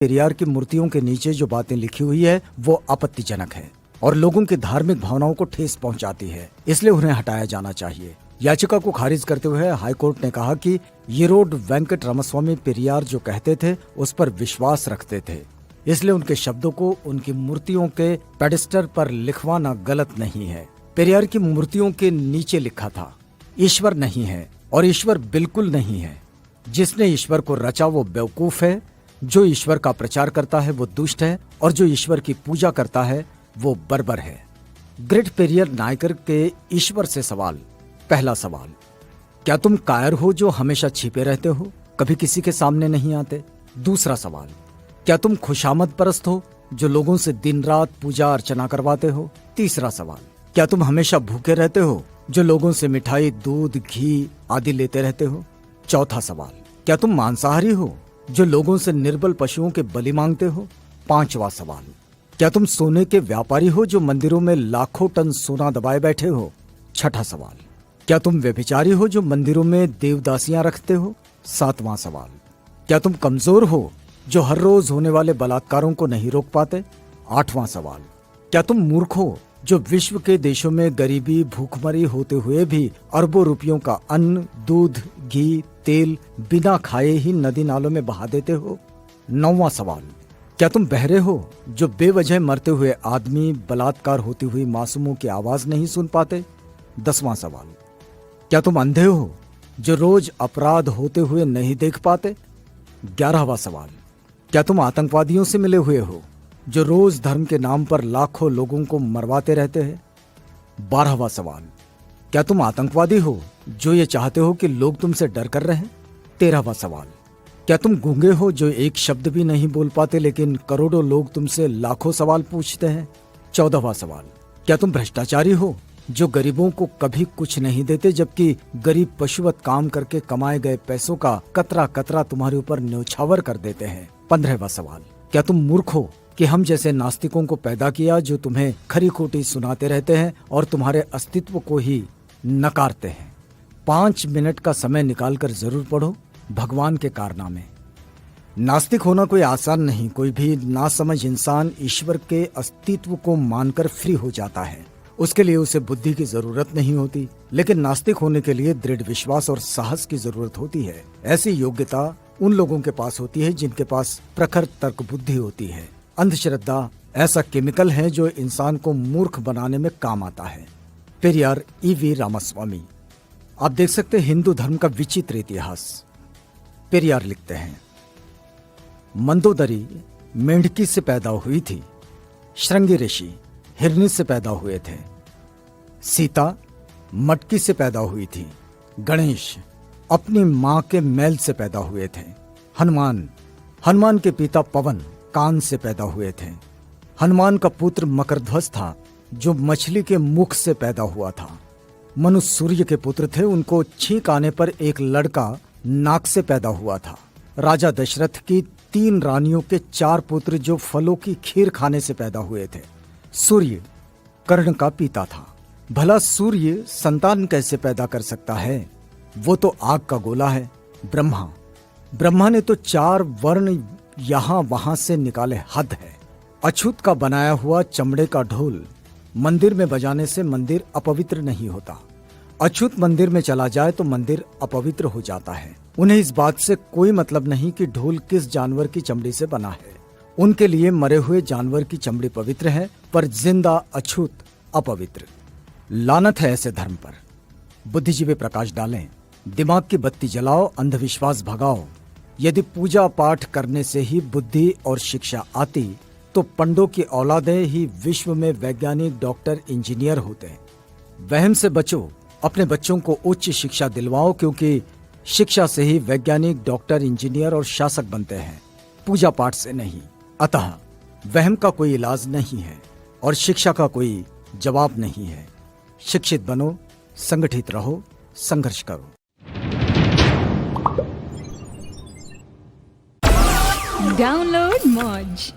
पेरियार की मूर्तियों के नीचे जो बातें लिखी हुई है वो आपत्तिजनक है और लोगों की धार्मिक भावनाओं को ठेस पहुंचाती है, इसलिए उन्हें हटाया जाना चाहिए। याचिका को खारिज करते हुए हाईकोर्ट ने कहा कि येरोड वेंकट रामास्वामी पेरियार जो कहते थे उस पर विश्वास रखते थे, इसलिए उनके शब्दों को उनकी मूर्तियों के पेडेस्टल पर लिखवाना गलत नहीं है। पेरियार की मूर्तियों के नीचे लिखा था, ईश्वर नहीं है और ईश्वर बिल्कुल नहीं है। जिसने ईश्वर को रचा वो बेवकूफ है, जो ईश्वर का प्रचार करता है वो दुष्ट है और जो ईश्वर की पूजा करता है वो बर्बर है। ग्रेट पेरियर नायकर के ईश्वर से सवाल। पहला सवाल, क्या तुम कायर हो जो हमेशा छिपे रहते हो, कभी किसी के सामने नहीं आते? दूसरा सवाल, क्या तुम खुशामद परस्त हो जो लोगों से दिन रात पूजा अर्चना करवाते हो? तीसरा सवाल, क्या तुम हमेशा भूखे रहते हो जो लोगों से मिठाई, दूध, घी आदि लेते रहते हो? चौथा सवाल, क्या तुम मांसाहारी हो जो लोगों से निर्बल पशुओं के बलि मांगते हो? पांचवा सवाल, क्या तुम सोने के व्यापारी हो जो मंदिरों में लाखों टन सोना दबाए बैठे हो? छठा सवाल, क्या तुम व्यभिचारी हो जो मंदिरों में देवदासियां रखते हो? सातवां सवाल, क्या तुम कमजोर हो जो हर रोज होने वाले बलात्कारों को नहीं रोक पाते? आठवां सवाल, क्या तुम मूर्ख हो जो विश्व के देशों में गरीबी, भूखमरी होते हुए भी अरबों रुपयों का अन्न, दूध, घी, तेल बिना खाए ही नदी नालों में बहा देते हो? नौवां सवाल, क्या तुम बहरे हो जो बेवजह मरते हुए आदमी, बलात्कार होती हुई मासूमों की आवाज नहीं सुन पाते? 10वां सवाल, क्या तुम अंधे हो जो रोज अपराध होते हुए नहीं देख पाते? 11वां सवाल, क्या तुम आतंकवादियों से मिले हुए हो जो रोज धर्म के नाम पर लाखों लोगों को मरवाते रहते हैं? 12वां सवाल, क्या तुम आतंकवादी हो जो ये चाहते हो कि लोग तुमसे डर कर रहें? 13वां सवाल, क्या तुम गूंगे हो जो एक शब्द भी नहीं बोल पाते लेकिन करोड़ों लोग तुमसे लाखों सवाल पूछते हैं? 14वां सवाल, क्या तुम भ्रष्टाचारी हो जो गरीबों को कभी कुछ नहीं देते जबकि गरीब पशुवत काम करके कमाए गए पैसों का कतरा कतरा तुम्हारे ऊपर न्यौछावर कर देते हैं? 15वां सवाल, क्या तुम मूर्ख हो कि हम जैसे नास्तिकों को पैदा किया जो तुम्हें खरी खोटी सुनाते रहते हैं और तुम्हारे अस्तित्व को ही नकारते हैं? 5 मिनट का समय निकालकर जरूर पढ़ो भगवान के कारनामे। नास्तिक होना कोई आसान नहीं। कोई भी नासमझ इंसान ईश्वर के अस्तित्व को मानकर फ्री हो जाता है। उसके लिए उसे बुद्धि की जरूरत नहीं होती, लेकिन नास्तिक होने के लिए दृढ़ विश्वास और साहस की जरूरत होती है। ऐसी योग्यता उन लोगों के पास होती है जिनके पास प्रखर तर्क बुद्धि होती है। अंधश्रद्धा ऐसा केमिकल है जो इंसान को मूर्ख बनाने में काम आता है। पेरियार E.V. रामास्वामी। आप देख सकते हैं हिंदू धर्म का विचित्र इतिहास। पेरियार लिखते हैं, मंदोदरी मेंढकी से पैदा हुई थी, श्रृंगी ऋषि हिरनी से पैदा हुए थे, सीता मटकी से पैदा हुई थी, गणेश अपनी मां के मैल से पैदा हुए थे, हनुमान के पिता पवन कान से पैदा हुए थे, हनुमान का पुत्र मकरध्वज था जो मछली के मुख से पैदा हुआ था, मनु सूर्य के पुत्र थे, उनको छींक आने पर एक लड़का नाक से पैदा हुआ था, राजा दशरथ की 3 रानियों के 4 पुत्र जो फलों की खीर खाने से पैदा हुए थे, सूर्य कर्ण का पिता था। भला सूर्य संतान कैसे पैदा कर सकता है? वो तो आग का गोला है। ब्रह्मा ने तो 4 वर्ण यहां वहां से निकाले, हद है। अछूत का बनाया हुआ चमड़े का ढोल मंदिर में बजाने से मंदिर अपवित्र नहीं होता। अछूत मंदिर में चला जाए तो मंदिर अपवित्र हो जाता है। उन्हें इस बात से कोई मतलब नहीं कि ढोल किस जानवर की चमड़ी से बना है। उनके लिए मरे हुए जानवर की चमड़ी पवित्र है पर जिंदा अछूत अपवित्र। लानत है ऐसे धर्म पर। बुद्धिजीवी प्रकाश डालें, दिमाग की बत्ती जलाओ, अंधविश्वास भगाओ। यदि पूजा पाठ करने से ही बुद्धि और शिक्षा आती तो पंडों की औलादें ही विश्व में वैज्ञानिक, डॉक्टर, इंजीनियर होते। वहम से बचो, अपने बच्चों को उच्च शिक्षा दिलवाओ, क्योंकि शिक्षा से ही वैज्ञानिक, डॉक्टर, इंजीनियर और शासक बनते हैं, पूजा पाठ से नहीं। अतः वहम का कोई इलाज नहीं है और शिक्षा का कोई जवाब नहीं है। शिक्षित बनो, संगठित रहो, संघर्ष करो। Download Moj.